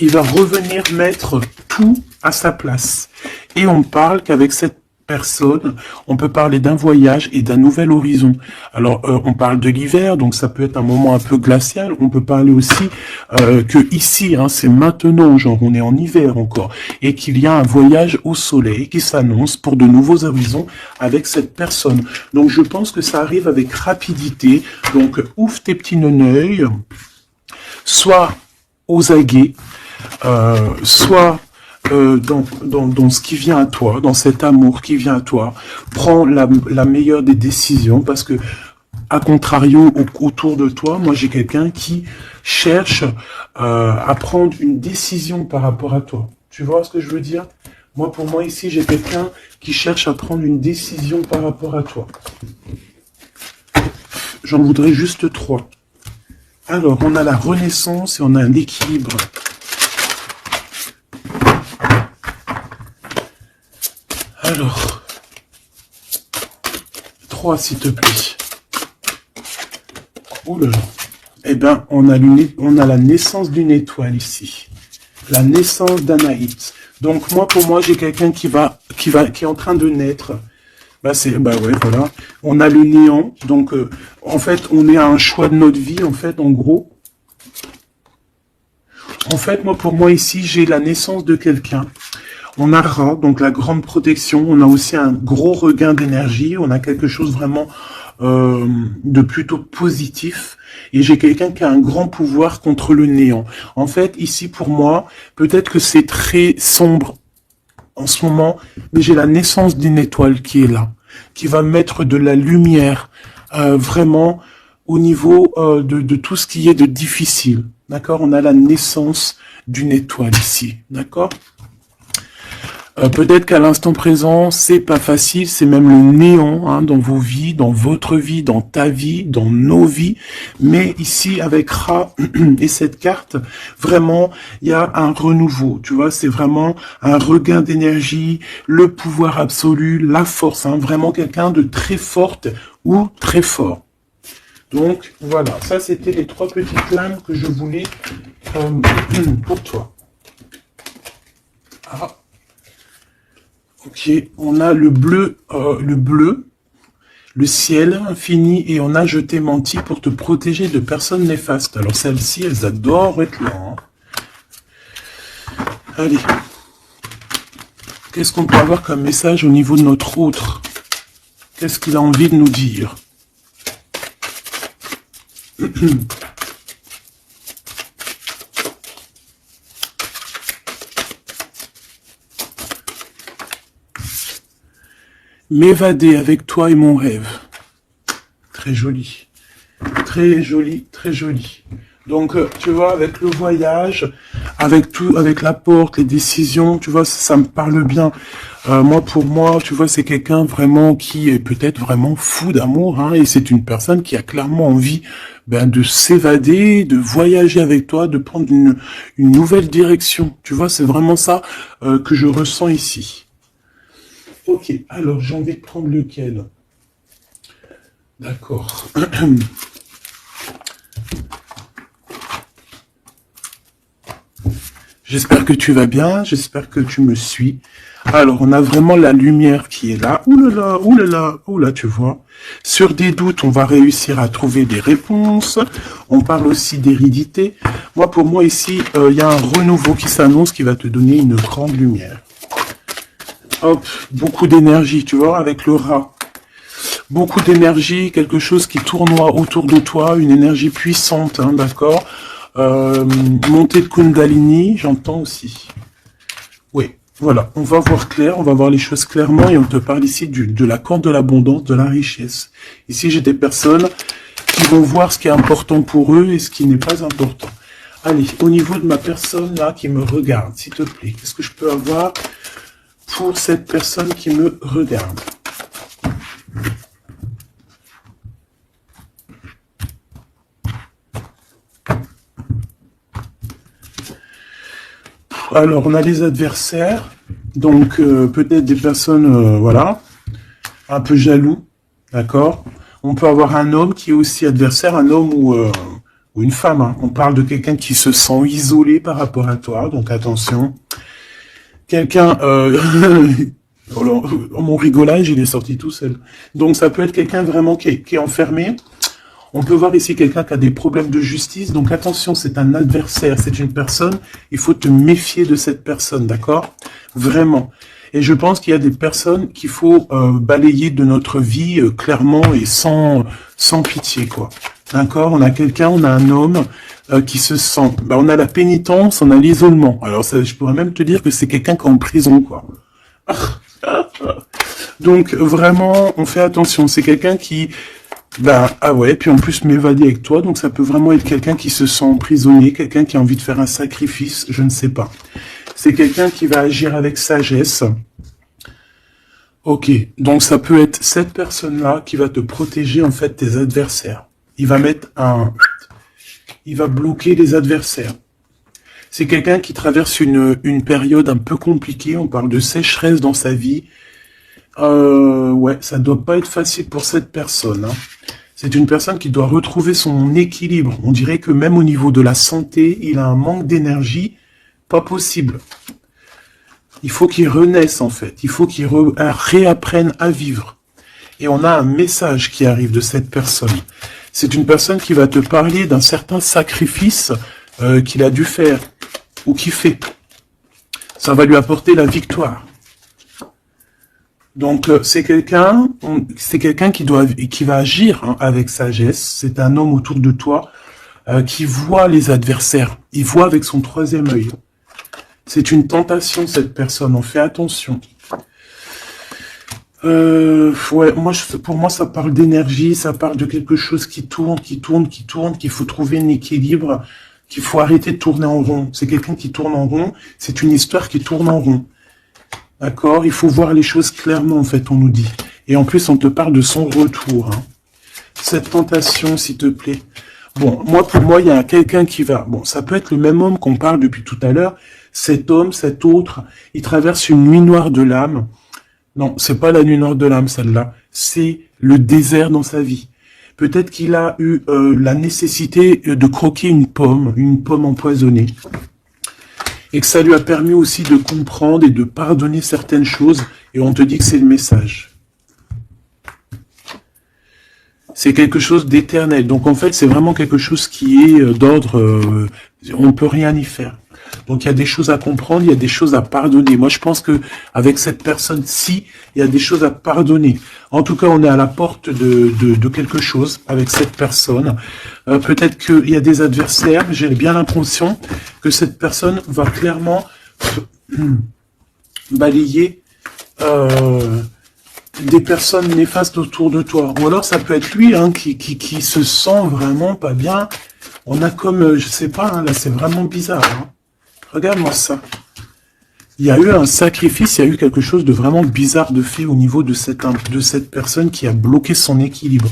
Il va revenir mettre tout à sa place. Et on parle qu'avec cette personne, on peut parler d'un voyage et d'un nouvel horizon. Alors, on parle de l'hiver, donc ça peut être un moment un peu glacial. On peut parler aussi que ici, hein, c'est maintenant, genre on est en hiver encore, et qu'il y a un voyage au soleil qui s'annonce pour de nouveaux horizons avec cette personne. Donc, je pense que ça arrive avec rapidité. Donc, ouvre tes petits neneuils, soit aux aguets, soit dans ce qui vient à toi, dans cet amour qui vient à toi, prends la meilleure des décisions parce que, à contrario, autour de toi, moi j'ai quelqu'un qui cherche à prendre une décision par rapport à toi. Tu vois ce que je veux dire? Moi, pour moi, ici, j'ai quelqu'un qui cherche à prendre une décision par rapport à toi. J'en voudrais juste 3. Alors, on a la renaissance et on a un équilibre. Alors, 3 s'il te plaît. Oh là là. Eh bien, on a la naissance d'une étoile ici. La naissance d'Anaïs. Donc, pour moi, j'ai quelqu'un qui est en train de naître. Bah ouais, voilà. On a le néant. Donc, en fait, on est à un choix de notre vie, en fait, en gros. En fait, pour moi, ici, j'ai la naissance de quelqu'un. On a Ra, donc la grande protection. On a aussi un gros regain d'énergie. On a quelque chose vraiment de plutôt positif. Et j'ai quelqu'un qui a un grand pouvoir contre le néant. En fait, ici, pour moi, peut-être que c'est très sombre en ce moment, mais j'ai la naissance d'une étoile qui est là, qui va mettre de la lumière vraiment au niveau de tout ce qui est de difficile. D'accord? On a la naissance d'une étoile ici. D'accord? Peut-être qu'à l'instant présent, c'est pas facile, c'est même le néant hein, dans vos vies, dans votre vie, dans ta vie, dans nos vies. Mais ici, avec Ra et cette carte, vraiment, il y a un renouveau. Tu vois, c'est vraiment un regain d'énergie, le pouvoir absolu, la force. Hein, vraiment quelqu'un de très forte ou très fort. Donc, voilà. Ça, c'était les 3 petites lames que je voulais pour toi. Ah. Ok, on a le bleu, le ciel infini, et on a je t'ai menti pour te protéger de personnes néfastes. Alors celles-ci, elles adorent être là. Hein. Allez. Qu'est-ce qu'on peut avoir comme message au niveau de notre autre? Qu'est-ce qu'il a envie de nous dire? M'évader avec toi est mon rêve. Très joli. Très joli, très joli. Donc, tu vois, avec le voyage, avec tout, avec la porte, les décisions, tu vois, ça me parle bien. Pour moi, tu vois, c'est quelqu'un vraiment qui est peut-être vraiment fou d'amour, hein, et c'est une personne qui a clairement envie de s'évader, de voyager avec toi, de prendre une nouvelle direction. Tu vois, c'est vraiment ça que je ressens ici. Ok, alors j'ai envie de prendre lequel? D'accord. J'espère que tu vas bien, j'espère que tu me suis. Alors, on a vraiment la lumière qui est là. Ouh là là, ouh là là, ouh là, tu vois. Sur des doutes, on va réussir à trouver des réponses. On parle aussi d'hérédité. Pour moi, ici, il y a un renouveau qui s'annonce qui va te donner une grande lumière. Hop, beaucoup d'énergie, tu vois, avec le rat. Beaucoup d'énergie, quelque chose qui tournoie autour de toi, une énergie puissante, hein, d'accord. Montée de Kundalini, j'entends aussi. Oui, voilà, on va voir clair, on va voir les choses clairement et on te parle ici de la corde de l'abondance, de la richesse. Ici, j'ai des personnes qui vont voir ce qui est important pour eux et ce qui n'est pas important. Allez, au niveau de ma personne là qui me regarde, s'il te plaît, qu'est-ce que je peux avoir pour cette personne qui me regarde? Alors, on a les adversaires, donc peut-être des personnes, voilà, un peu jaloux, d'accord. On peut avoir un homme qui est aussi adversaire, un homme ou une femme. Hein. On parle de quelqu'un qui se sent isolé par rapport à toi, donc attention. Quelqu'un, mon rigolage, il est sorti tout seul. Donc ça peut être quelqu'un vraiment qui est enfermé. On peut voir ici quelqu'un qui a des problèmes de justice. Donc attention, c'est un adversaire, c'est une personne. Il faut te méfier de cette personne, d'accord? Vraiment. Et je pense qu'il y a des personnes qu'il faut balayer de notre vie clairement et sans pitié, quoi. D'accord? On a quelqu'un, on a un homme qui se sent... Bah, on a la pénitence, on a l'isolement. Alors ça, je pourrais même te dire que c'est quelqu'un qui est en prison, quoi. Donc vraiment, on fait attention. C'est quelqu'un qui... Ben, ah ouais, puis en plus m'évader avec toi, donc ça peut vraiment être quelqu'un qui se sent emprisonné, quelqu'un qui a envie de faire un sacrifice, je ne sais pas. C'est quelqu'un qui va agir avec sagesse. Ok, donc ça peut être cette personne-là qui va te protéger en fait tes adversaires. Il va mettre il va bloquer les adversaires. C'est quelqu'un qui traverse une période un peu compliquée, on parle de sécheresse dans sa vie. Ouais, ça doit pas être facile pour cette personne, hein. C'est une personne qui doit retrouver son équilibre. On dirait que même au niveau de la santé, il a un manque d'énergie, pas possible. Il faut qu'il renaisse en fait. Il faut qu'il réapprenne à vivre. Et on a un message qui arrive de cette personne. C'est une personne qui va te parler d'un certain sacrifice qu'il a dû faire ou qu'il fait. Ça va lui apporter la victoire. Donc c'est quelqu'un qui va agir hein, avec sagesse. C'est un homme autour de toi qui voit les adversaires. Il voit avec son troisième œil. C'est une tentation cette personne. On fait attention. Ouais, pour moi ça parle d'énergie, ça parle de quelque chose qui tourne, qu'il faut trouver un équilibre, qu'il faut arrêter de tourner en rond. C'est quelqu'un qui tourne en rond. C'est une histoire qui tourne en rond. D'accord, il faut voir les choses clairement, en fait, on nous dit. Et en plus, on te parle de son retour. Hein. Cette tentation, s'il te plaît. Bon, pour moi, il y a quelqu'un qui va... Bon, ça peut être le même homme qu'on parle depuis tout à l'heure. Cet homme, cet autre, il traverse une nuit noire de l'âme. Non, c'est pas la nuit noire de l'âme, celle-là. C'est le désert dans sa vie. Peut-être qu'il a eu la nécessité de croquer une pomme empoisonnée. Et que ça lui a permis aussi de comprendre et de pardonner certaines choses. Et on te dit que c'est le message. C'est quelque chose d'éternel. Donc en fait, c'est vraiment quelque chose qui est d'ordre... on ne peut rien y faire. Donc il y a des choses à comprendre, il y a des choses à pardonner. Moi je pense que avec cette personne-ci, il y a des choses à pardonner. En tout cas, on est à la porte de quelque chose avec cette personne. Peut-être qu'il y a des adversaires, mais j'ai bien l'impression que cette personne va clairement balayer des personnes néfastes autour de toi. Ou alors ça peut être lui hein, qui se sent vraiment pas bien. On a comme, je sais pas, hein, là c'est vraiment bizarre. Hein. Regarde-moi ça. Il y a eu un sacrifice, il y a eu quelque chose de vraiment bizarre de fait au niveau de cette personne qui a bloqué son équilibre.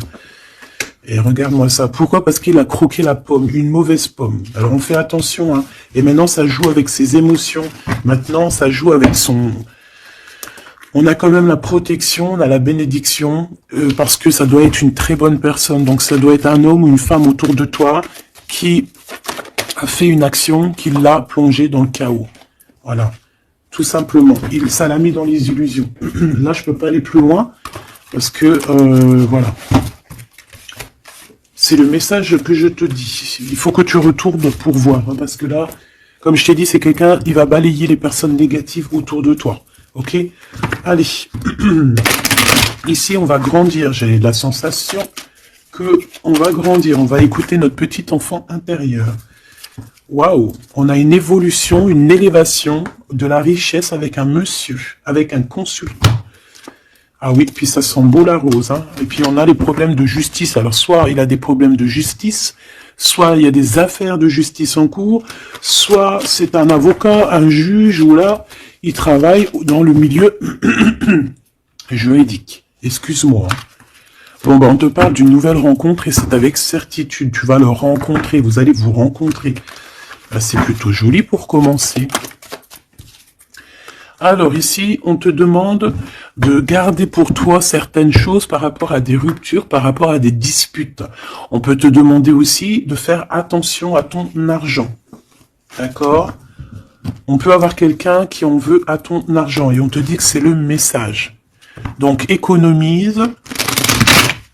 Et regarde-moi ça. Pourquoi? Parce qu'il a croqué la pomme, une mauvaise pomme. Alors on fait attention. Hein. Et maintenant ça joue avec ses émotions. Maintenant ça joue avec son... On a quand même la protection, on a la bénédiction, parce que ça doit être une très bonne personne. Donc ça doit être un homme ou une femme autour de toi qui a fait une action qui l'a plongé dans le chaos. Voilà. Tout simplement. Ça l'a mis dans les illusions. Là, je peux pas aller plus loin, parce que, voilà. C'est le message que je te dis. Il faut que tu retournes pour voir, hein, parce que là, comme je t'ai dit, c'est quelqu'un, il va balayer les personnes négatives autour de toi. Ok? Allez. Ici, on va grandir. J'ai la sensation que on va grandir. On va écouter notre petit enfant intérieur. Waouh! On a une évolution, une élévation de la richesse avec un monsieur, avec un consultant. Ah oui, puis ça sent beau la rose. Hein. Et puis on a les problèmes de justice. Alors soit il a des problèmes de justice, soit il y a des affaires de justice en cours, soit c'est un avocat, un juge, ou là, il travaille dans le milieu juridique. Excuse-moi. Hein. Bon, ben, on te parle d'une nouvelle rencontre et c'est avec certitude. Tu vas le rencontrer, vous allez vous rencontrer. Ben, c'est plutôt joli pour commencer. Alors ici, on te demande de garder pour toi certaines choses par rapport à des ruptures, par rapport à des disputes. On peut te demander aussi de faire attention à ton argent. D'accord? On peut avoir quelqu'un qui en veut à ton argent et on te dit que c'est le message. Donc économise,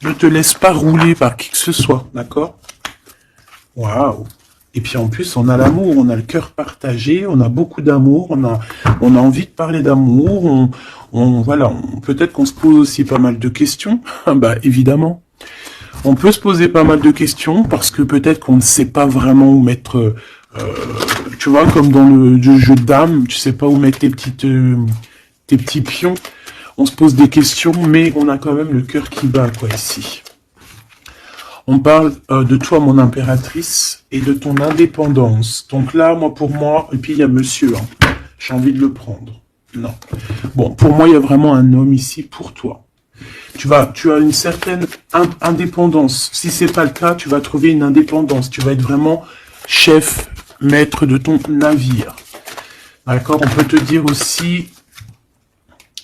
ne te laisse pas rouler par qui que ce soit. D'accord? Waouh! Et puis en plus, on a l'amour, on a le cœur partagé, on a beaucoup d'amour, on a envie de parler d'amour, voilà, peut-être qu'on se pose aussi pas mal de questions, bah évidemment. On peut se poser pas mal de questions parce que peut-être qu'on ne sait pas vraiment où mettre, tu vois, comme dans le jeu de dames, tu sais pas où mettre tes petits pions. On se pose des questions, mais on a quand même le cœur qui bat, quoi, ici. On parle de toi, mon impératrice, et de ton indépendance. Donc là, pour moi, et puis il y a monsieur, hein, j'ai envie de le prendre. Non. Bon, pour moi, il y a vraiment un homme ici pour toi. Tu as une certaine indépendance. Si c'est pas le cas, tu vas trouver une indépendance. Tu vas être vraiment chef, maître de ton navire. D'accord? On peut te dire aussi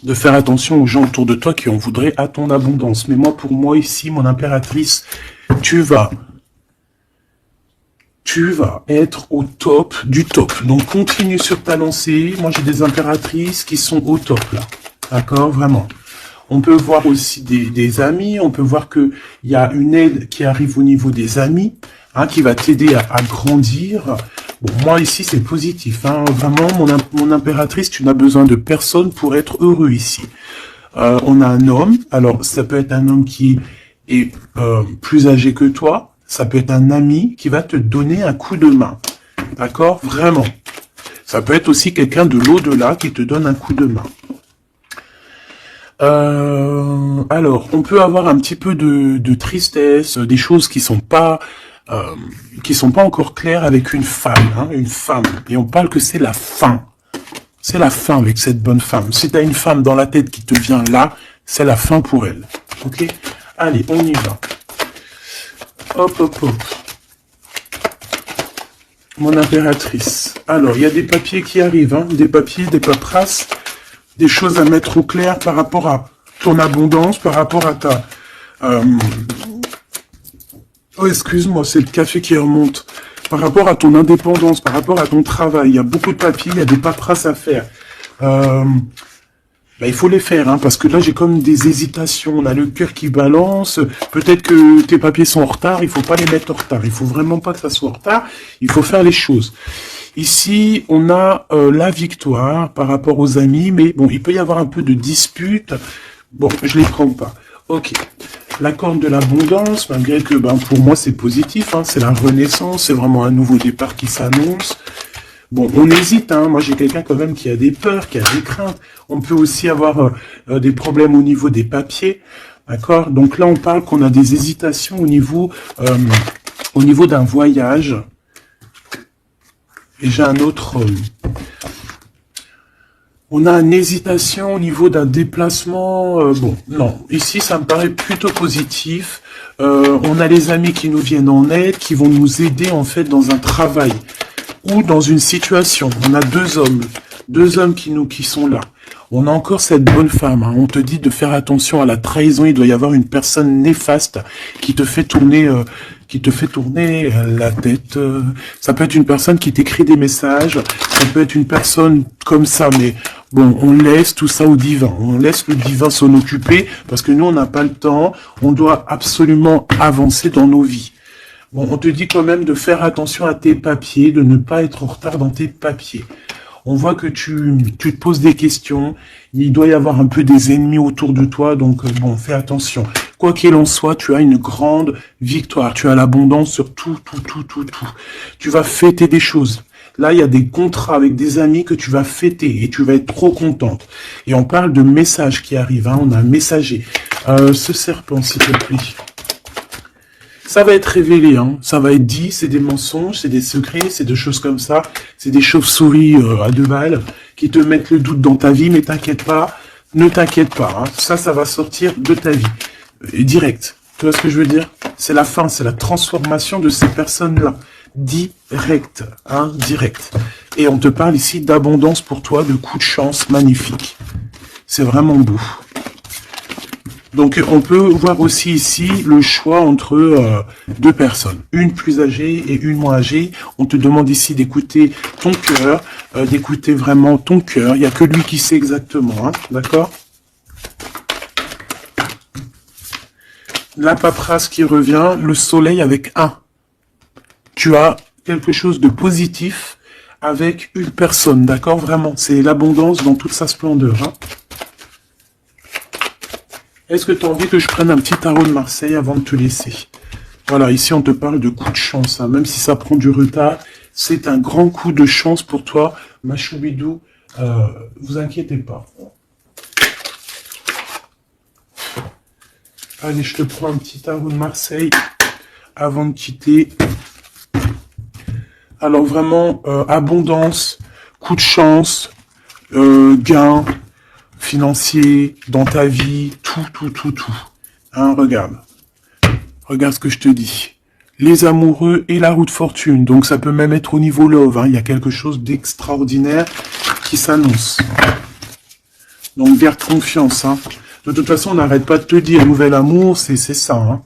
de faire attention aux gens autour de toi qui en voudraient à ton abondance. Mais moi, pour moi, ici, mon impératrice, tu vas être au top du top. Donc, continue sur ta lancée. Moi, j'ai des impératrices qui sont au top, là. D'accord? Vraiment. On peut voir aussi des amis. On peut voir qu'il y a une aide qui arrive au niveau des amis, hein, qui va t'aider à grandir. Bon, moi, ici, c'est positif. Hein. Vraiment, mon impératrice, tu n'as besoin de personne pour être heureux ici. On a un homme. Alors, ça peut être un homme qui est plus âgé que toi. Ça peut être un ami qui va te donner un coup de main. D'accord? Vraiment. Ça peut être aussi quelqu'un de l'au-delà qui te donne un coup de main. Alors, on peut avoir un petit peu de tristesse, des choses qui sont pas encore claires avec une femme, hein, une femme. Et on parle que c'est la fin. C'est la fin avec cette bonne femme. Si tu as une femme dans la tête qui te vient là, c'est la fin pour elle. Ok? Allez, on y va. Hop, hop, hop. Mon impératrice. Alors, il y a des papiers qui arrivent, hein, des papiers, des paperasses, des choses à mettre au clair par rapport à ton abondance, par rapport à ta... Oh, excuse-moi, c'est le café qui remonte. Par rapport à ton indépendance, par rapport à ton travail, il y a beaucoup de papiers, il y a des paperasses à faire. Il faut les faire, hein, parce que là, j'ai comme des hésitations. On a le cœur qui balance. Peut-être que tes papiers sont en retard. Il faut pas les mettre en retard. Il faut vraiment pas que ça soit en retard. Il faut faire les choses. Ici, on a la victoire par rapport aux amis. Mais bon, il peut y avoir un peu de dispute. Bon, je les prends pas. Ok. La corne de l'abondance, malgré que pour moi, c'est positif. Hein, c'est la renaissance. C'est vraiment un nouveau départ qui s'annonce. Bon, on hésite, hein. Moi j'ai quelqu'un quand même qui a des peurs, qui a des craintes. On peut aussi avoir des problèmes au niveau des papiers, d'accord? Donc là on parle qu'on a des hésitations au niveau d'un voyage. Et j'ai un autre... on a une hésitation au niveau d'un déplacement. Bon, non, ici ça me paraît plutôt positif. On a les amis qui nous viennent en aide, qui vont nous aider en fait dans un travail. Ou dans une situation, on a deux hommes qui sont là. On a encore cette bonne femme, hein. On te dit de faire attention à la trahison, il doit y avoir une personne néfaste qui te fait tourner la tête. Ça peut être une personne qui t'écrit des messages, ça peut être une personne comme ça, mais bon, on laisse tout ça au divin, on laisse le divin s'en occuper, parce que nous on n'a pas le temps, on doit absolument avancer dans nos vies. Bon, on te dit quand même de faire attention à tes papiers, de ne pas être en retard dans tes papiers. On voit que tu te poses des questions, il doit y avoir un peu des ennemis autour de toi, donc bon, fais attention. Quoi qu'il en soit, tu as une grande victoire, tu as l'abondance sur tout. Tu vas fêter des choses. Là, il y a des contrats avec des amis que tu vas fêter et tu vas être trop contente. Et on parle de messages qui arrivent, hein, on a un messager. Ce serpent, s'il te plaît. Ça va être révélé, hein. Ça va être dit, c'est des mensonges, c'est des secrets, c'est des choses comme ça. C'est des chauves-souris à 2 balles qui te mettent le doute dans ta vie, mais t'inquiète pas, ne t'inquiète pas. Hein. Ça va sortir de ta vie. Direct. Tu vois ce que je veux dire? C'est la fin, c'est la transformation de ces personnes-là. Direct, hein, direct. Et on te parle ici d'abondance pour toi, de coups de chance magnifiques. C'est vraiment beau. Donc, on peut voir aussi ici le choix entre deux personnes. Une plus âgée et une moins âgée. On te demande ici d'écouter ton cœur, d'écouter vraiment ton cœur. Il n'y a que lui qui sait exactement, hein, d'accord? La paperasse qui revient, le soleil avec un. Tu as quelque chose de positif avec une personne, d'accord? Vraiment, c'est l'abondance dans toute sa splendeur, hein. Est-ce que tu as envie que je prenne un petit tarot de Marseille avant de te laisser? Voilà, ici on te parle de coup de chance, hein. Même si ça prend du retard, c'est un grand coup de chance pour toi, ma choubidou, vous inquiétez pas. Allez, je te prends un petit tarot de Marseille avant de quitter. Alors vraiment, abondance, coup de chance, gain financier dans ta vie, tout. Hein, regarde. Regarde ce que je te dis. Les amoureux et la roue de fortune. Donc ça peut même être au niveau love. Hein. Il y a quelque chose d'extraordinaire qui s'annonce. Donc garde confiance. Hein. De toute façon, on n'arrête pas de te dire, nouvel amour, c'est ça. Hein.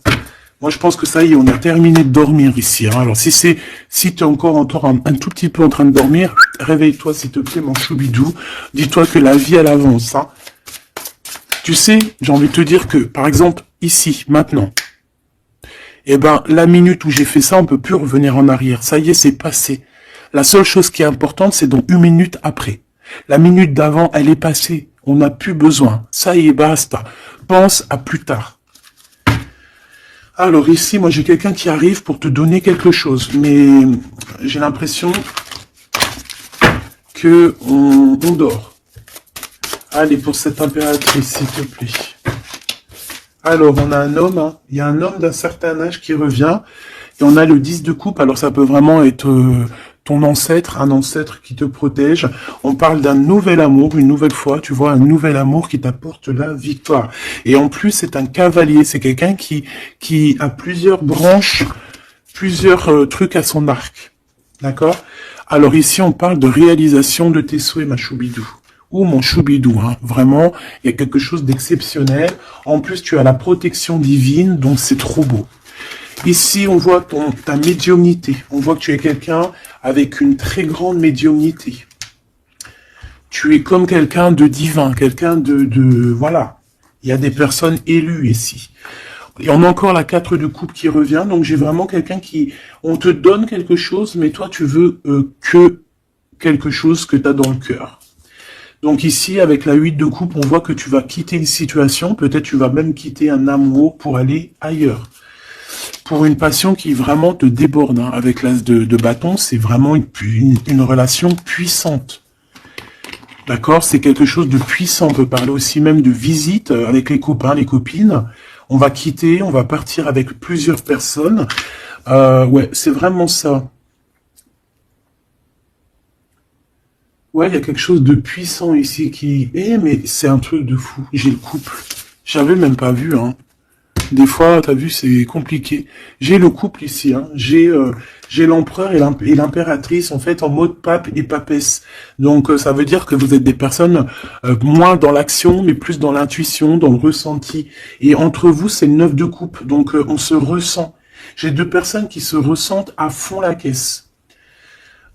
Moi, je pense que ça y est, on a terminé de dormir ici. Hein. Alors, si tu es encore un tout petit peu en train de dormir, réveille-toi, s'il te plaît, mon choubidou. Dis-toi que la vie, elle avance. Hein. Tu sais, j'ai envie de te dire que, par exemple, ici, maintenant, eh ben, la minute où j'ai fait ça, on peut plus revenir en arrière. Ça y est, c'est passé. La seule chose qui est importante, c'est donc une minute après. La minute d'avant, elle est passée. On n'a plus besoin. Ça y est, basta. Pense à plus tard. Alors ici, moi j'ai quelqu'un qui arrive pour te donner quelque chose, mais j'ai l'impression que on dort. Allez, pour cette impératrice, s'il te plaît. Alors, on a un homme, hein. Il y a un homme d'un certain âge qui revient, et on a le 10 de coupe, alors ça peut vraiment être ton ancêtre, un ancêtre qui te protège. On parle d'un nouvel amour, une nouvelle fois, tu vois, un nouvel amour qui t'apporte la victoire. Et en plus, c'est un cavalier, c'est quelqu'un qui a plusieurs branches, plusieurs trucs à son arc. D'accord? Alors ici, on parle de réalisation de tes souhaits, ma choubidou. Ou mon choubidou, hein. Vraiment, il y a quelque chose d'exceptionnel. En plus, tu as la protection divine, donc c'est trop beau. Ici, on voit ta médiumnité. On voit que tu es quelqu'un avec une très grande médiumnité. Tu es comme quelqu'un de divin, quelqu'un de voilà. Il y a des personnes élues ici. Et on a encore la 4 de coupe qui revient. Donc, j'ai vraiment quelqu'un qui... On te donne quelque chose, mais toi, tu veux que quelque chose que tu as dans le cœur. Donc ici, avec la 8 de coupe, on voit que tu vas quitter une situation. Peut-être tu vas même quitter un amour pour aller ailleurs. Pour une passion qui vraiment te déborde. Hein. Avec l'as de bâton, c'est vraiment une relation puissante. D'accord? C'est quelque chose de puissant. On peut parler aussi même de visite avec les copains, les copines. On va quitter, on va partir avec plusieurs personnes. Ouais, c'est vraiment ça. Ouais, il y a quelque chose de puissant ici qui... mais c'est un truc de fou. J'ai le couple. J'avais même pas vu, hein. Des fois, t'as vu, c'est compliqué. J'ai le couple ici, hein. J'ai l'empereur et l'impératrice, en fait, en mode pape et papesse. Donc, ça veut dire que vous êtes des personnes moins dans l'action, mais plus dans l'intuition, dans le ressenti. Et entre vous, c'est le 9 de coupe. Donc, on se ressent. J'ai deux personnes qui se ressentent à fond la caisse.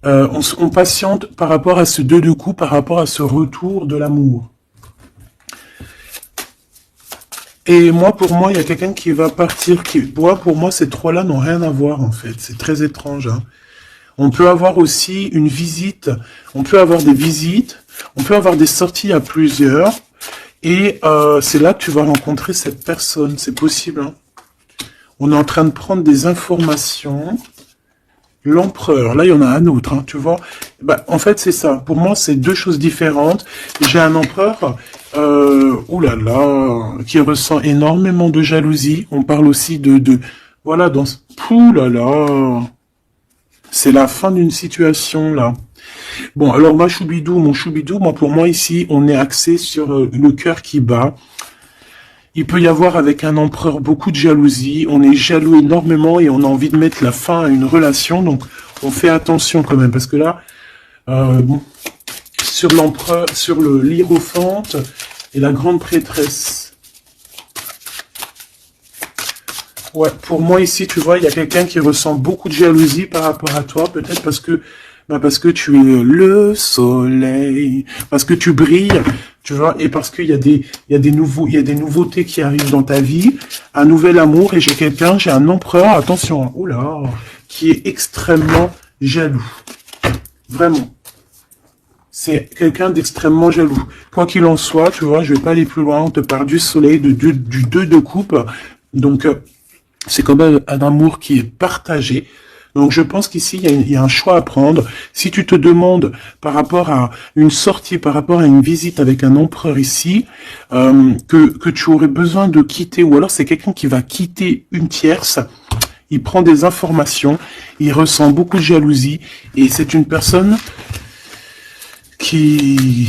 On patiente par rapport à ce 2 de coupe, par rapport à ce retour de l'amour. Et moi, pour moi, il y a quelqu'un qui va partir. Pour moi, ces trois-là n'ont rien à voir, en fait. C'est très étrange. Hein. On peut avoir aussi une visite. On peut avoir des visites. On peut avoir des sorties à plusieurs. Et c'est là que tu vas rencontrer cette personne. C'est possible. Hein. On est en train de prendre des informations. L'empereur, là il y en a un autre, hein, tu vois. Bah, en fait c'est ça, pour moi c'est deux choses différentes. J'ai un empereur, oulala, qui ressent énormément de jalousie. On parle aussi voilà, dans ce... Oulala, c'est la fin d'une situation là. Bon, alors mon choubidou, moi pour moi ici, on est axé sur le cœur qui bat. Il peut y avoir avec un empereur beaucoup de jalousie, on est jaloux énormément et on a envie de mettre la fin à une relation, donc on fait attention quand même, parce que là, Bon, sur l'empereur, sur le l'hiérophante et la grande prêtresse. Ouais, pour moi ici, tu vois, il y a quelqu'un qui ressent beaucoup de jalousie par rapport à toi, peut-être parce que tu es le soleil, parce que tu brilles, tu vois, et parce qu'il y a il y a des nouveautés qui arrivent dans ta vie, un nouvel amour, et j'ai un empereur, attention, oula, qui est extrêmement jaloux. Vraiment. C'est quelqu'un d'extrêmement jaloux. Quoi qu'il en soit, tu vois, je vais pas aller plus loin, on te parle du soleil, du 2 de coupe, donc, c'est quand même un amour qui est partagé. Donc je pense qu'ici, il y a un choix à prendre. Si tu te demandes par rapport à une sortie, par rapport à une visite avec un empereur ici, que tu aurais besoin de quitter, ou alors c'est quelqu'un qui va quitter une tierce, il prend des informations, il ressent beaucoup de jalousie, et c'est une personne qui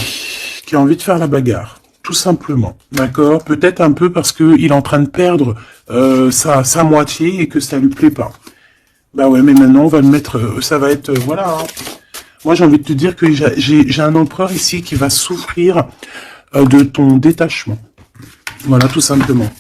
a envie de faire la bagarre. Tout simplement, d'accord? Peut-être un peu parce que il est en train de perdre sa moitié et que ça lui plaît pas. Bah ouais, mais maintenant on va le mettre, ça va être, voilà. Hein. Moi j'ai envie de te dire que j'ai un empereur ici qui va souffrir de ton détachement. Voilà, tout simplement.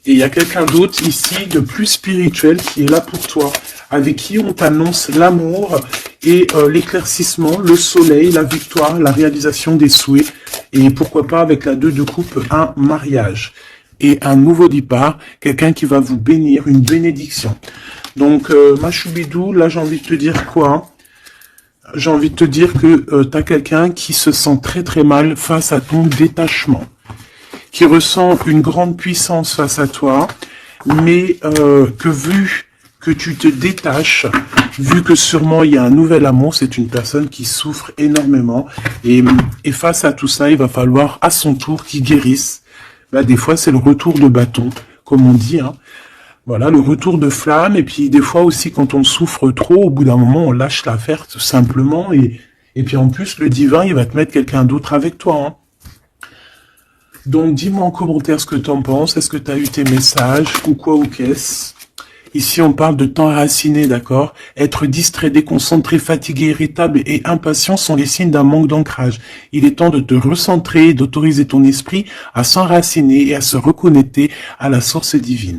Et il y a quelqu'un d'autre ici de plus spirituel qui est là pour toi, avec qui on t'annonce l'amour et l'éclaircissement, le soleil, la victoire, la réalisation des souhaits, et pourquoi pas avec la 2 de coupe, un mariage et un nouveau départ, quelqu'un qui va vous bénir, une bénédiction. Donc, ma choubidou, là j'ai envie de te dire quoi? J'ai envie de te dire que tu as quelqu'un qui se sent très très mal face à ton détachement, qui ressent une grande puissance face à toi, mais que vu que tu te détaches, vu que sûrement il y a un nouvel amour, c'est une personne qui souffre énormément, et face à tout ça, il va falloir à son tour qu'il guérisse. Bah, des fois, c'est le retour de bâton, comme on dit, hein. Voilà, le retour de flamme, et puis des fois aussi, quand on souffre trop, au bout d'un moment, on lâche l'affaire, tout simplement, et puis en plus, le divin, il va te mettre quelqu'un d'autre avec toi, hein. Donc, dis-moi en commentaire ce que tu en penses. Est-ce que tu as eu tes messages ou quoi ou qu'est-ce? Ici, on parle de temps raciné, d'accord? Être distrait, déconcentré, fatigué, irritable et impatient sont les signes d'un manque d'ancrage. Il est temps de te recentrer et d'autoriser ton esprit à s'enraciner et à se reconnecter à la source divine.